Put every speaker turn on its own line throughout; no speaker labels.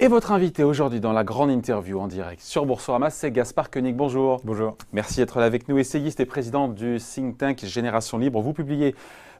Et votre invité aujourd'hui dans la grande interview en direct sur Boursorama, c'est Gaspard Koenig. Bonjour.
Bonjour.
Merci d'être là avec nous, essayiste et président du think tank Génération Libre. Vous publiez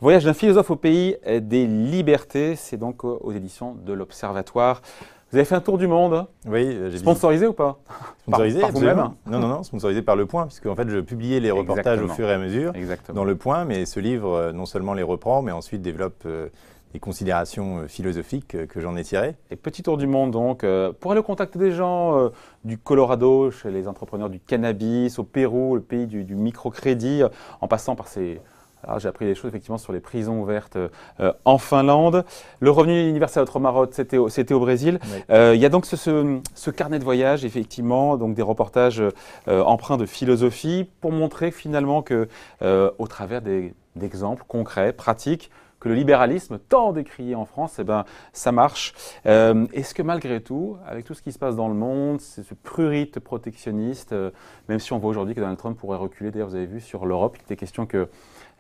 Voyage d'un philosophe au pays des libertés. C'est donc aux éditions de l'Observatoire. Vous avez fait un tour du monde.
Oui, j'ai
sponsorisé ou pas?
Sponsorisé
par vous-même?
Non, sponsorisé par Le Point, puisque en fait je publiais les reportages au fur et à mesure dans Le Point, mais ce livre non seulement les reprend, mais ensuite développe des considérations philosophiques que j'en ai tirées.
Et petit tour du monde donc, pour aller au contact des gens du Colorado, chez les entrepreneurs du cannabis, au Pérou, le pays du microcrédit, en passant par ces... Alors, j'ai appris des choses effectivement sur les prisons ouvertes en Finlande. Le revenu universel outre-Maroc, c'était au Brésil.
Oui.
Il y a donc ce carnet de voyage, effectivement, donc des reportages empreints de philosophie pour montrer finalement que, au travers d'exemples concrets, pratiques, que le libéralisme, tant décrié en France, eh ben, ça marche. Est-ce que malgré tout, avec tout ce qui se passe dans le monde, ce prurite protectionniste, même si on voit aujourd'hui que Donald Trump pourrait reculer, d'ailleurs vous avez vu sur l'Europe, il était question que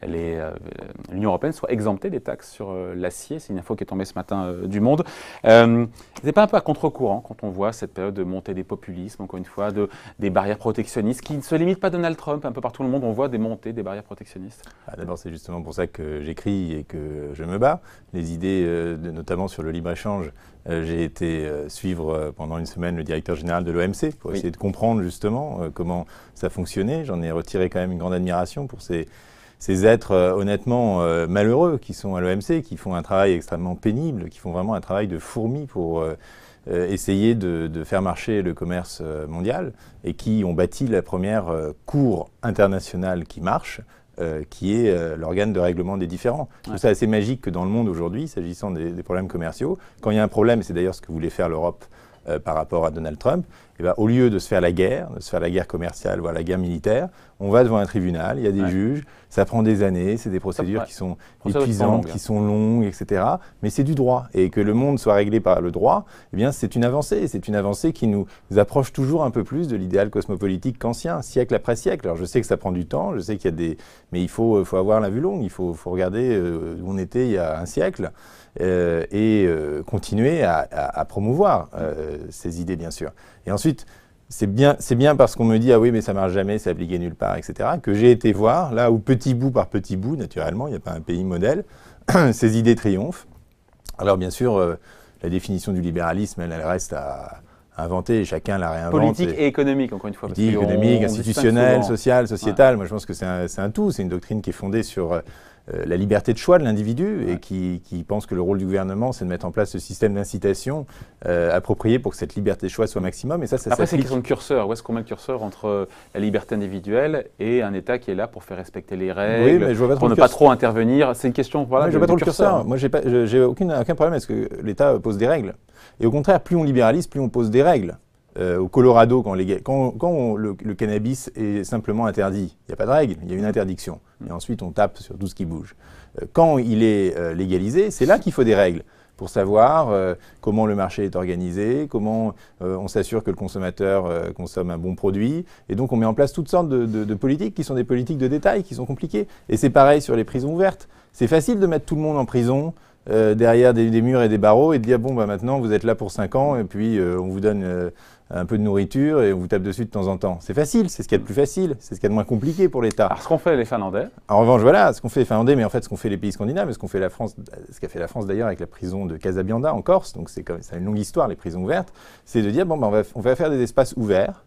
l'Union européenne soit exemptée des taxes sur l'acier, c'est une info qui est tombée ce matin du Monde. C'est pas un peu à contre-courant quand on voit cette période de montée des populismes, encore une fois, des barrières protectionnistes qui ne se limitent pas à Donald Trump, un peu partout dans le monde on voit des montées des barrières protectionnistes.
D'abord c'est justement pour ça que j'écris et que je me bats. Les idées, notamment sur le libre-échange, j'ai été suivre pendant une semaine le directeur général de l'OMC pour essayer de comprendre justement comment ça fonctionnait. J'en ai retiré quand même une grande admiration pour ces êtres honnêtement malheureux qui sont à l'OMC, qui font un travail extrêmement pénible, qui font vraiment un travail de fourmi pour essayer de faire marcher le commerce mondial et qui ont bâti la première cour internationale qui marche, qui est l'organe de règlement des différends. Je trouve ça assez magique que dans le monde aujourd'hui, s'agissant des problèmes commerciaux, quand il y a un problème, et c'est d'ailleurs ce que voulait faire l'Europe par rapport à Donald Trump, et bien, au lieu de se faire la guerre commerciale, voire la guerre militaire, on va devant un tribunal, il y a des juges, ça prend des années, c'est des procédures qui sont épuisantes, qui sont longues, etc. Mais c'est du droit. Et que le monde soit réglé par le droit, eh bien, c'est une avancée. C'est une avancée qui nous approche toujours un peu plus de l'idéal cosmopolitique qu'ancien, siècle après siècle. Alors je sais que ça prend du temps, je sais qu'il y a des... Mais il faut avoir la vue longue, il faut regarder où on était il y a un siècle et continuer à promouvoir ces idées, bien sûr. Et ensuite, c'est bien parce qu'on me dit « Ah oui, mais ça ne marche jamais, c'est appliqué nulle part, etc. » que j'ai été voir, là où petit bout par petit bout, naturellement, il n'y a pas un pays modèle, ces idées triomphent. Alors bien sûr, la définition du libéralisme, elle reste à inventer, et chacun la réinvente.
Politique et économique, encore une fois.
Politique, économique, institutionnelle, sociale, sociétale. Moi, je pense que c'est un tout. C'est une doctrine qui est fondée sur la liberté de choix de l'individu et qui pense que le rôle du gouvernement, c'est de mettre en place ce système d'incitation approprié pour que cette liberté de choix soit maximum. Et ça
après, c'est une question de curseur. Où est-ce qu'on met le curseur entre la liberté individuelle et un État qui est là pour faire respecter les règles, pour ne pas trop intervenir? C'est une question, voilà,
je vois pas trop le curseur. Moi, j'ai aucun problème à ce que l'État pose des règles. Et au contraire, plus on libéralise, plus on pose des règles. Au Colorado, quand le cannabis est simplement interdit, il n'y a pas de règle, il y a une interdiction. Et ensuite, on tape sur tout ce qui bouge. Quand il est légalisé, c'est là qu'il faut des règles pour savoir comment le marché est organisé, comment on s'assure que le consommateur consomme un bon produit. Et donc, on met en place toutes sortes de politiques qui sont des politiques de détail, qui sont compliquées. Et c'est pareil sur les prisons ouvertes. C'est facile de mettre tout le monde en prison, derrière des murs et des barreaux, et de dire, bon, bah, maintenant, vous êtes là pour 5 ans, et puis on vous donne un peu de nourriture, et on vous tape dessus de temps en temps. C'est facile, c'est ce qu'il y a de plus facile, c'est ce qu'il y a de moins compliqué pour l'État.
Alors, ce qu'ont fait les Finlandais.
En revanche, voilà, ce qu'ont fait les Finlandais, mais en fait, ce qu'ont fait les pays scandinaves, ce qu'ont fait la France, ce qu'a fait la France d'ailleurs avec la prison de Casabianda en Corse, donc ça a une longue histoire, les prisons ouvertes, c'est de dire, bon, bah, on va faire des espaces ouverts.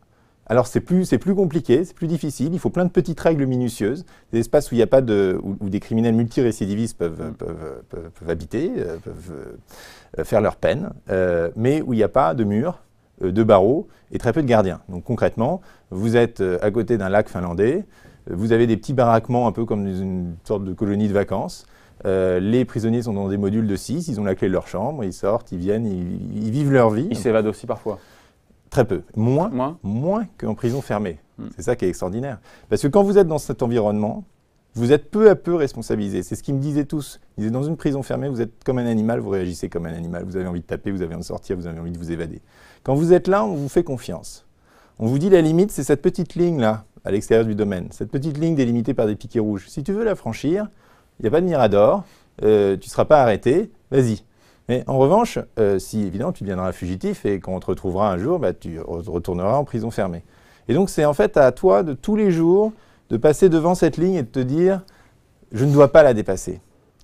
Alors c'est plus compliqué, c'est plus difficile, il faut plein de petites règles minutieuses, des espaces où il n'y a pas où des criminels multirécidivistes peuvent habiter, peuvent faire leur peine, mais où il n'y a pas de murs, de barreaux et très peu de gardiens. Donc concrètement, vous êtes à côté d'un lac finlandais, vous avez des petits baraquements un peu comme une sorte de colonie de vacances. Les prisonniers sont dans des modules de 6, ils ont la clé de leur chambre, ils sortent, ils viennent, ils vivent leur vie.
Ils s'évadent aussi parfois.
Très peu. Moins qu'en prison fermée. C'est ça qui est extraordinaire. Parce que quand vous êtes dans cet environnement, vous êtes peu à peu responsabilisé. C'est ce qu'ils me disaient tous. Ils disaient, dans une prison fermée, vous êtes comme un animal, vous réagissez comme un animal. Vous avez envie de taper, vous avez envie de sortir, vous avez envie de vous évader. Quand vous êtes là, on vous fait confiance. On vous dit la limite, c'est cette petite ligne-là, à l'extérieur du domaine. Cette petite ligne délimitée par des piquets rouges. Si tu veux la franchir, il n'y a pas de mirador, tu ne seras pas arrêté, vas-y. Mais en revanche, si évidemment tu deviendras fugitif et quand on te retrouvera un jour, tu retourneras en prison fermée. Et donc c'est en fait à toi de tous les jours de passer devant cette ligne et de te dire « je ne dois pas la dépasser ».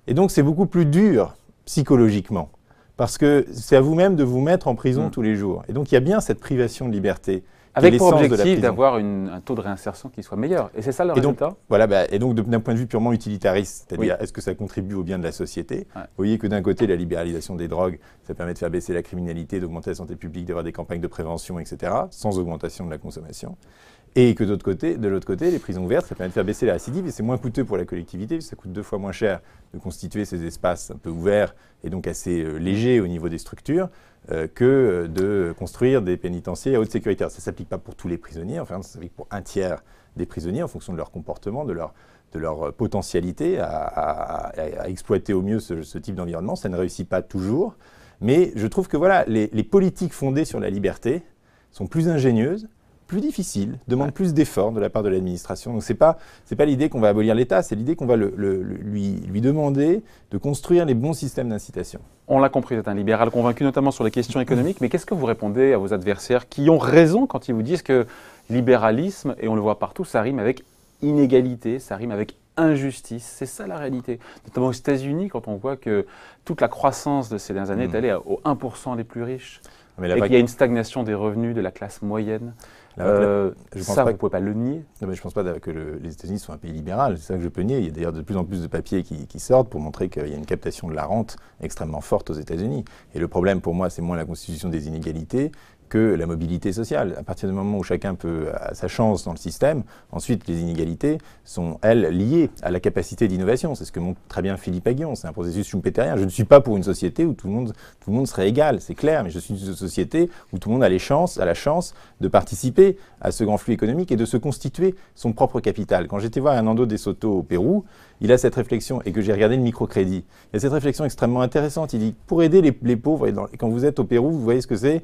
Et donc c'est beaucoup plus dur psychologiquement parce que c'est à vous-même de vous mettre en prison tous les jours. Et donc il y a bien cette privation de liberté.
Avec pour objectif d'avoir un taux de réinsertion qui soit meilleur. Et c'est ça le résultat ?
Donc, voilà, et donc d'un point de vue purement utilitariste, c'est-à-dire est-ce que ça contribue au bien de la société ? Vous voyez que d'un côté, la libéralisation des drogues, ça permet de faire baisser la criminalité, d'augmenter la santé publique, d'avoir des campagnes de prévention, etc., sans augmentation de la consommation. Et que de l'autre côté, les prisons ouvertes, ça permet de faire baisser la récidive et c'est moins coûteux pour la collectivité, ça coûte 2 fois moins cher de constituer ces espaces un peu ouverts et donc assez légers au niveau des structures que de construire des pénitentiaires à haute sécurité. Alors, ça ne s'applique pas pour tous les prisonniers, enfin ça s'applique pour un tiers des prisonniers en fonction de leur comportement, de leur potentialité à exploiter au mieux ce type d'environnement. Ça ne réussit pas toujours, mais je trouve que voilà, les politiques fondées sur la liberté sont plus ingénieuses, plus difficile, demande plus d'efforts de la part de l'administration. Donc, ce n'est pas l'idée qu'on va abolir l'État, c'est l'idée qu'on va lui demander de construire les bons systèmes d'incitation.
On l'a compris, vous êtes un libéral convaincu, notamment sur les questions économiques, mais qu'est-ce que vous répondez à vos adversaires qui ont raison quand ils vous disent que libéralisme, et on le voit partout, ça rime avec inégalité, ça rime avec injustice. C'est ça la réalité. Notamment aux États-Unis, quand on voit que toute la croissance de ces dernières années est allée aux 1% les plus riches, et qu'il y a une stagnation des revenus de la classe moyenne. Vous ne pouvez pas le nier.
Non, mais je ne pense pas que les États-Unis soient un pays libéral, c'est ça que je peux nier. Il y a d'ailleurs de plus en plus de papiers qui sortent pour montrer qu'il y a une captation de la rente extrêmement forte aux États-Unis. Et le problème pour moi, c'est moins la constitution des inégalités que la mobilité sociale. À partir du moment où chacun a sa chance dans le système, ensuite les inégalités sont, elles, liées à la capacité d'innovation. C'est ce que montre très bien Philippe Aghion. C'est un processus schumpeterien. Je ne suis pas pour une société où tout le monde serait égal, c'est clair, mais je suis une société où tout le monde a la chance de participer à ce grand flux économique et de se constituer son propre capital. Quand j'étais voir Hernando de Soto au Pérou, il a cette réflexion, et que j'ai regardé le microcrédit, il y a cette réflexion extrêmement intéressante. Il dit, pour aider les pauvres, et quand vous êtes au Pérou, vous voyez ce que c'est.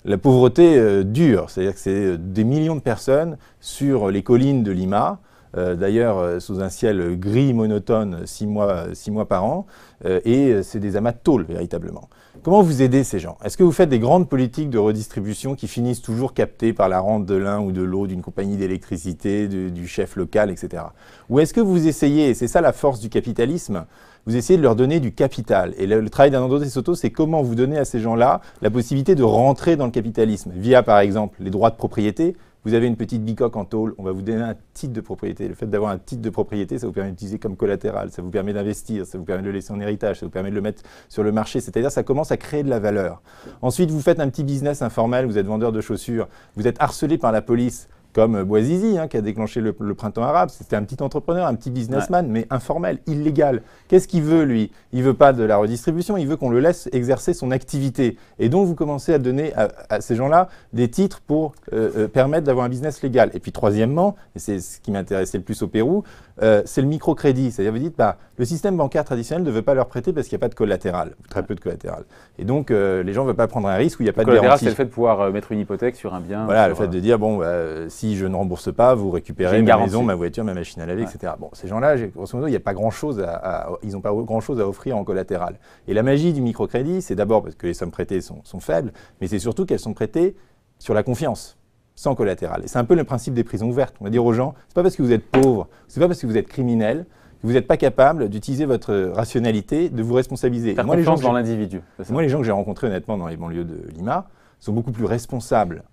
La pauvreté dure, c'est-à-dire que c'est des millions de personnes sur les collines de Lima, d'ailleurs sous un ciel gris monotone 6 mois par an, et c'est des amas de tôle véritablement. Comment vous aidez ces gens? Est-ce que vous faites des grandes politiques de redistribution qui finissent toujours captées par la rente de l'un ou de l'autre, d'une compagnie d'électricité, du chef local, etc. Ou est-ce que vous essayez, et c'est ça la force du capitalisme, vous essayez de leur donner du capital. Et le travail d'Hernando de Soto, c'est comment vous donner à ces gens-là la possibilité de rentrer dans le capitalisme, via par exemple les droits de propriété. Vous avez une petite bicoque en tôle, on va vous donner un titre de propriété. Le fait d'avoir un titre de propriété, ça vous permet d'utiliser comme collatéral, ça vous permet d'investir, ça vous permet de le laisser en héritage, ça vous permet de le mettre sur le marché. C'est-à-dire ça commence à créer de la valeur. Ensuite, vous faites un petit business informel, vous êtes vendeur de chaussures, vous êtes harcelé par la police, comme Bouazizi, qui a déclenché le printemps arabe. C'était un petit entrepreneur, un petit businessman, mais informel, illégal. Qu'est-ce qu'il veut, lui? Il ne veut pas de la redistribution, il veut qu'on le laisse exercer son activité. Et donc, vous commencez à donner à ces gens-là des titres pour permettre d'avoir un business légal. Et puis, troisièmement, et c'est ce qui m'intéressait le plus au Pérou, c'est le microcrédit. C'est-à-dire, vous dites, le système bancaire traditionnel ne veut pas leur prêter parce qu'il n'y a pas de collatéral, ou très peu de collatéral. Et donc, les gens ne veulent pas prendre un risque où il n'y a pas de garantie.
Le collatéral, c'est le fait de pouvoir mettre une hypothèque sur un bien.
Voilà, le fait de dire, si je ne rembourse pas, vous récupérez ma maison, ma voiture, ma machine à laver, etc. Bon, ces gens-là, grosso modo, il n'y a pas grand-chose ils n'ont pas grand-chose à offrir en collatéral. Et la magie du microcrédit, c'est d'abord parce que les sommes prêtées sont faibles, mais c'est surtout qu'elles sont prêtées sur la confiance, sans collatéral. Et c'est un peu le principe des prisons ouvertes. On va dire aux gens, c'est pas parce que vous êtes pauvre, c'est pas parce que vous êtes criminel, que vous n'êtes pas capable d'utiliser votre rationalité, de vous responsabiliser.
Faire confiance dans l'individu.
Moi, les gens que j'ai rencontrés honnêtement dans les banlieues de Lima sont beaucoup plus responsables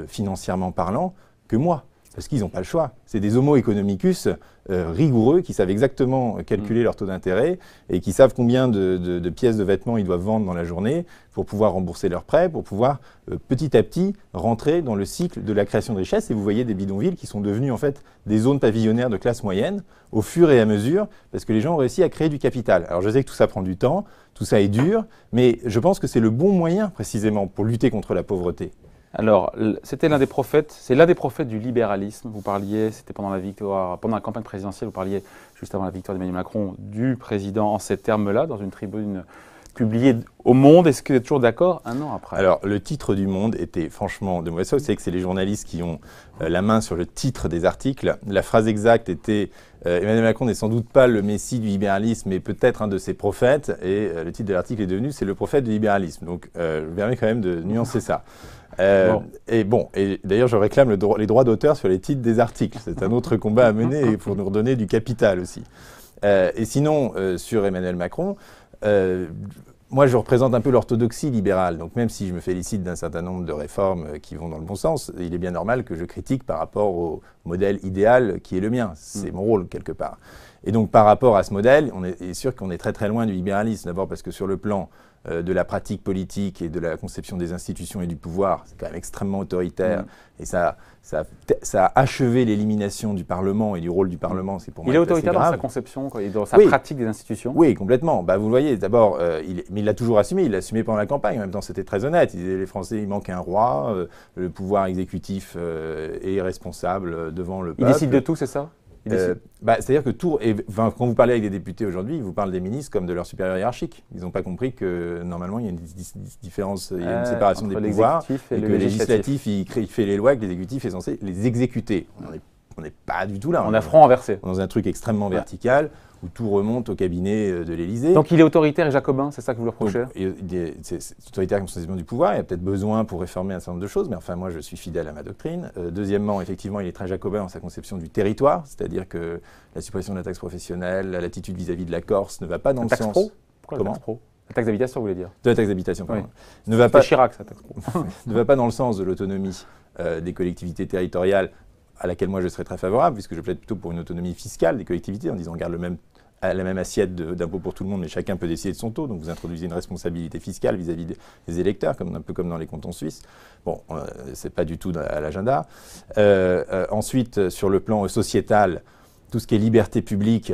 financièrement parlant que moi. Parce qu'ils n'ont pas le choix. C'est des homo economicus rigoureux qui savent exactement calculer leur taux d'intérêt et qui savent combien de pièces de vêtements ils doivent vendre dans la journée pour pouvoir rembourser leurs prêts, pour pouvoir petit à petit rentrer dans le cycle de la création de richesse. Et vous voyez des bidonvilles qui sont devenus en fait des zones pavillonnaires de classe moyenne au fur et à mesure parce que les gens ont réussi à créer du capital. Alors je sais que tout ça prend du temps, tout ça est dur, mais je pense que c'est le bon moyen précisément pour lutter contre la pauvreté.
Alors, c'était l'un des prophètes, c'est l'un des prophètes du libéralisme. Vous parliez, c'était pendant la campagne présidentielle, vous parliez juste avant la victoire d'Emmanuel Macron du président en ces termes-là, dans une tribune publié au Monde. Est-ce que vous êtes toujours d'accord un an après?
Alors, le titre du Monde était franchement de mauvaise foi. Vous savez que c'est les journalistes qui ont la main sur le titre des articles. La phrase exacte était Emmanuel Macron n'est sans doute pas le messie du libéralisme, mais peut-être un de ses prophètes. Et le titre de l'article est devenu c'est le prophète du libéralisme. Donc, je me permets quand même de nuancer ça. Et d'ailleurs, je réclame les droits d'auteur sur les titres des articles. C'est un autre combat à mener pour nous redonner du capital aussi. Et sinon, sur Emmanuel Macron, moi, je représente un peu l'orthodoxie libérale. Donc, même si je me félicite d'un certain nombre de réformes qui vont dans le bon sens, il est bien normal que je critique par rapport au modèle idéal qui est le mien. C'est mon rôle, quelque part. Et donc, par rapport à ce modèle, on est sûr qu'on est très, très loin du libéralisme. D'abord parce que sur le plan de la pratique politique et de la conception des institutions et du pouvoir, c'est quand même extrêmement autoritaire. Et ça a achevé l'élimination du Parlement et du rôle du Parlement. C'est pour moi
il est autoritaire dans sa conception et dans sa pratique des institutions?
Oui, complètement. Bah, vous le voyez, d'abord, mais il l'a toujours assumé. Il l'a assumé pendant la campagne. En même temps, c'était très honnête. Il disait les Français, il manque un roi. Le pouvoir exécutif est responsable devant le peuple.
Il décide de tout, c'est ça?
C'est-à-dire que quand vous parlez avec des députés aujourd'hui, ils vous parlent des ministres comme de leur supérieur hiérarchique. Ils n'ont pas compris que normalement il y a une différence, il y a une séparation des pouvoirs et que le législatif il fait les lois et que l'exécutif est censé les exécuter. On n'est pas du tout là.
On a front renversé.
On est dans un truc extrêmement vertical où tout remonte au cabinet de l'Élysée.
Donc il est autoritaire et jacobin, c'est ça que vous le reprochez?
C'est autoritaire comme sensation du pouvoir, il y a peut-être besoin pour réformer un certain nombre de choses, mais enfin moi je suis fidèle à ma doctrine. Deuxièmement, effectivement, il est très jacobin dans sa conception du territoire, c'est-à-dire que la suppression de la taxe professionnelle, l'attitude vis-à-vis de la Corse ne va pas dans le sens…
Pourquoi la taxe pro? La taxe d'habitation, vous voulez dire?
De la taxe d'habitation, pardon.
Oui. Ne va pas… Chirac, sa taxe pro.
Ne va pas dans le sens de l'autonomie des collectivités territoriales, à laquelle moi je serais très favorable, puisque je plaide plutôt pour une autonomie fiscale des collectivités, en disant on garde la même assiette d'impôts pour tout le monde, mais chacun peut décider de son taux. Donc vous introduisez une responsabilité fiscale vis-à-vis des électeurs, un peu comme dans les cantons suisses. Bon, c'est pas du tout à l'agenda. Ensuite, sur le plan sociétal, tout ce qui est liberté publique,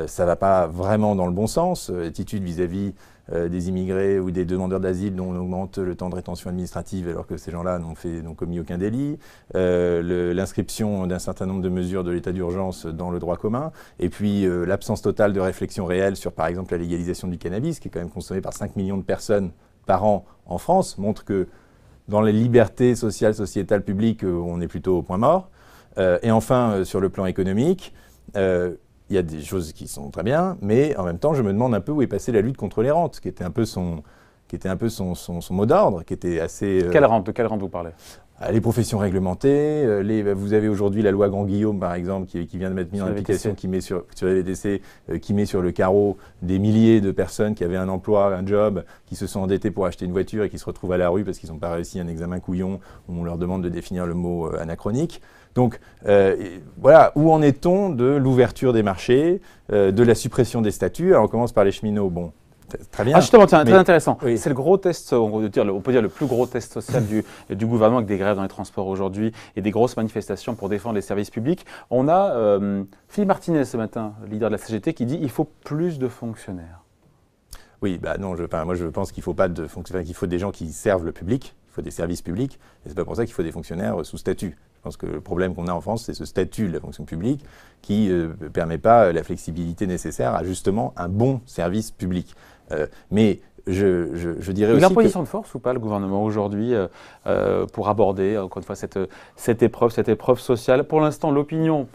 ça va pas vraiment dans le bon sens. Attitude vis-à-vis des immigrés ou des demandeurs d'asile dont on augmente le temps de rétention administrative alors que ces gens-là n'ont commis aucun délit, l'inscription d'un certain nombre de mesures de l'état d'urgence dans le droit commun, et puis l'absence totale de réflexion réelle sur, par exemple, la légalisation du cannabis, qui est quand même consommé par 5 millions de personnes par an en France, montre que dans les libertés sociales, sociétales, publiques, on est plutôt au point mort. Et enfin, sur le plan économique, il y a des choses qui sont très bien, mais en même temps, je me demande un peu où est passée la lutte contre les rentes, qui était un peu son mot d'ordre, qui était assez…
De quelle rente vous parlez?
Les professions réglementées, vous avez aujourd'hui la loi Grand-Guillaume, par exemple, qui vient de mettre mise en application, qui met sur les VTC, qui met sur le carreau des milliers de personnes qui avaient un emploi, un job, qui se sont endettées pour acheter une voiture et qui se retrouvent à la rue parce qu'ils n'ont pas réussi un examen couillon où on leur demande de définir le mot anachronique. Donc voilà, où en est-on de l'ouverture des marchés, de la suppression des statuts? Alors on commence par les cheminots, bon. Très bien.
Justement, tiens, très intéressant. Oui. C'est le gros test, on peut dire le plus gros test social du gouvernement, avec des grèves dans les transports aujourd'hui et des grosses manifestations pour défendre les services publics. On a Philippe Martinez ce matin, leader de la CGT, qui dit qu'il faut plus de fonctionnaires.
Oui, non, moi je pense qu'il faut pas de fonctionnaires, qu'il faut des gens qui servent le public, il faut des services publics, et c'est pas pour ça qu'il faut des fonctionnaires sous statut. Je pense que le problème qu'on a en France, c'est ce statut de la fonction publique qui ne permet pas la flexibilité nécessaire à justement un bon service public. Mais je dirais aussi…
Il est en position de force ou pas, le gouvernement, aujourd'hui, pour aborder, encore une fois, cette épreuve sociale? Pour l'instant, l'opinion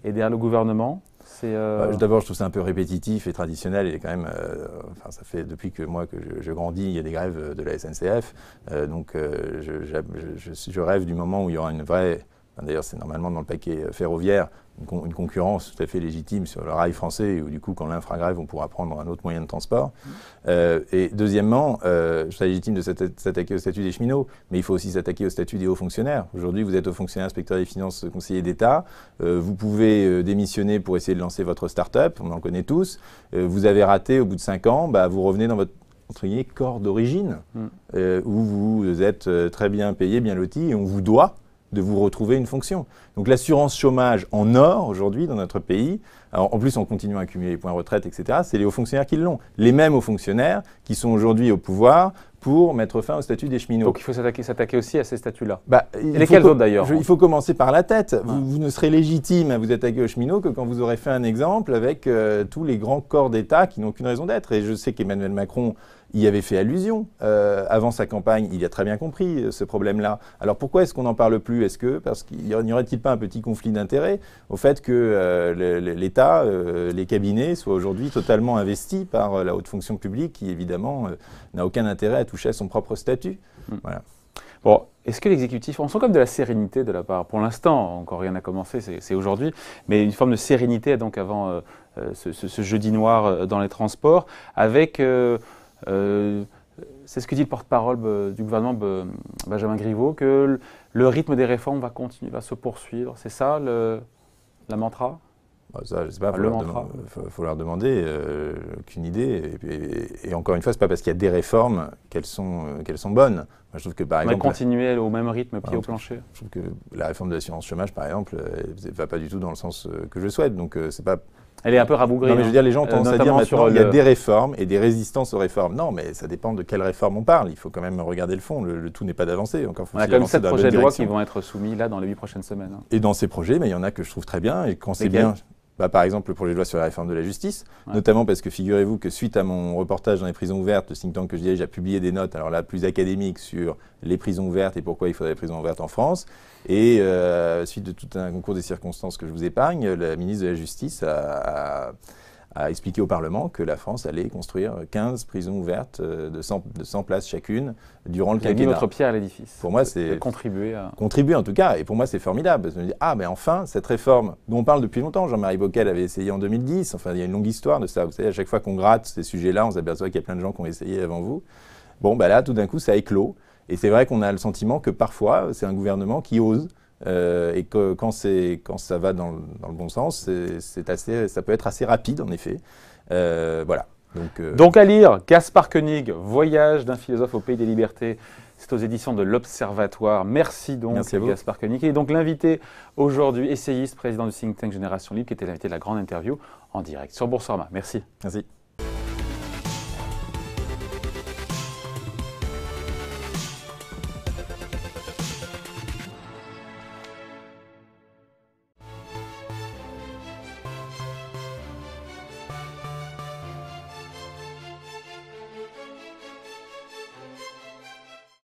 est derrière le gouvernement.
D'abord, je trouve ça un peu répétitif et traditionnel. Et quand même, ça fait depuis que je grandis, il y a des grèves de la SNCF. Donc, je rêve du moment où il y aura une vraie… D'ailleurs, c'est normalement dans le paquet ferroviaire, une concurrence tout à fait légitime sur le rail français, où du coup, quand l'un fera grève, on pourra prendre un autre moyen de transport. Et deuxièmement, c'est légitime de s'attaquer au statut des cheminots, mais il faut aussi s'attaquer au statut des hauts fonctionnaires. Aujourd'hui, vous êtes haut fonctionnaire, inspecteur des finances, conseiller d'État. Vous pouvez démissionner pour essayer de lancer votre start-up, on en connaît tous. Vous avez raté au bout de 5 ans, vous revenez dans votre corps d'origine, où vous êtes très bien payé, bien loti, et on vous doit de vous retrouver une fonction. Donc l'assurance chômage en or, aujourd'hui, dans notre pays, alors, en plus en continuant à accumuler les points retraite, etc., c'est les hauts fonctionnaires qui l'ont. Les mêmes hauts fonctionnaires qui sont aujourd'hui au pouvoir pour mettre fin au statut des cheminots.
Donc il faut s'attaquer aussi à ces statuts-là.
Et
lesquels autres d'ailleurs?
Il faut commencer par la tête. Vous ne serez légitime à vous attaquer aux cheminots que quand vous aurez fait un exemple avec tous les grands corps d'État qui n'ont aucune raison d'être. Et je sais qu'Emmanuel Macron y avait fait allusion avant sa campagne. Il a très bien compris ce problème-là. Alors pourquoi est-ce qu'on n'en parle plus? Parce qu'il n'y aurait-il pas un petit conflit d'intérêts au fait que l'État, les cabinets soient aujourd'hui totalement investis par la haute fonction publique qui évidemment n'a aucun intérêt à toucher à son propre statut. Voilà.
Bon, est-ce que l'exécutif, on sent comme de la sérénité de la part, pour l'instant, encore rien n'a commencé, c'est aujourd'hui, mais une forme de sérénité donc avant ce jeudi noir dans les transports, avec, c'est ce que dit le porte-parole du gouvernement, Benjamin Griveaux, que le rythme des réformes va continuer, va se poursuivre. C'est ça la mantra?
Ça, je ne sais pas, il faut leur demander, aucune idée. Et encore une fois, ce n'est pas parce qu'il y a des réformes qu'elles sont bonnes. Moi, je trouve que, par exemple,
continuer au même rythme, pied au plancher.
Je trouve que la réforme de l'assurance chômage, par exemple, ne va pas du tout dans le sens que je souhaite. Donc, c'est pas...
Elle est un peu rabougrie.
Non, mais je veux dire, les gens ont tendance à dire maintenant il y a des réformes et des résistances aux réformes. Non, mais ça dépend de quelles réformes on parle. Il faut quand même regarder le fond. Le tout n'est pas d'avancer.
On a quand même 7 projets de loi qui vont être soumis là dans les 8 prochaines semaines.
Et dans ces projets, il y en a que je trouve très bien. Et quand c'est bien... par exemple, le projet de loi sur la réforme de la justice, notamment parce que figurez-vous que suite à mon reportage dans les prisons ouvertes, le think tank que je dirige a publié des notes, alors là, plus académiques sur les prisons ouvertes et pourquoi il faudrait des prisons ouvertes en France. Et suite de tout un concours des circonstances que je vous épargne, la ministre de la Justice a expliqué au Parlement que la France allait construire 15 prisons ouvertes de 100 places chacune durant le quinquennat.
Vous avez mis votre pierre à l'édifice.
Pour moi, c'est
contribuer à...
Contribuer en tout cas, et pour moi c'est formidable. Parce que je me dis, mais enfin, cette réforme dont on parle depuis longtemps, Jean-Marie Bockel avait essayé en 2010, enfin il y a une longue histoire de ça. Vous savez, à chaque fois qu'on gratte ces sujets-là, on s'aperçoit qu'il y a plein de gens qui ont essayé avant vous. Bon, là, tout d'un coup, ça éclot. Et c'est vrai qu'on a le sentiment que parfois, c'est un gouvernement qui ose. Et que quand ça va dans le bon sens, ça peut être assez rapide en effet. Voilà.
Donc à lire, Gaspard Koenig, Voyage d'un philosophe au pays des libertés. C'est aux éditions de l'Observatoire. Merci donc Gaspard Koenig. Et donc l'invité aujourd'hui, essayiste, président du think tank Génération Libre, qui était l'invité de la grande interview en direct sur Boursorama. Merci.
Merci.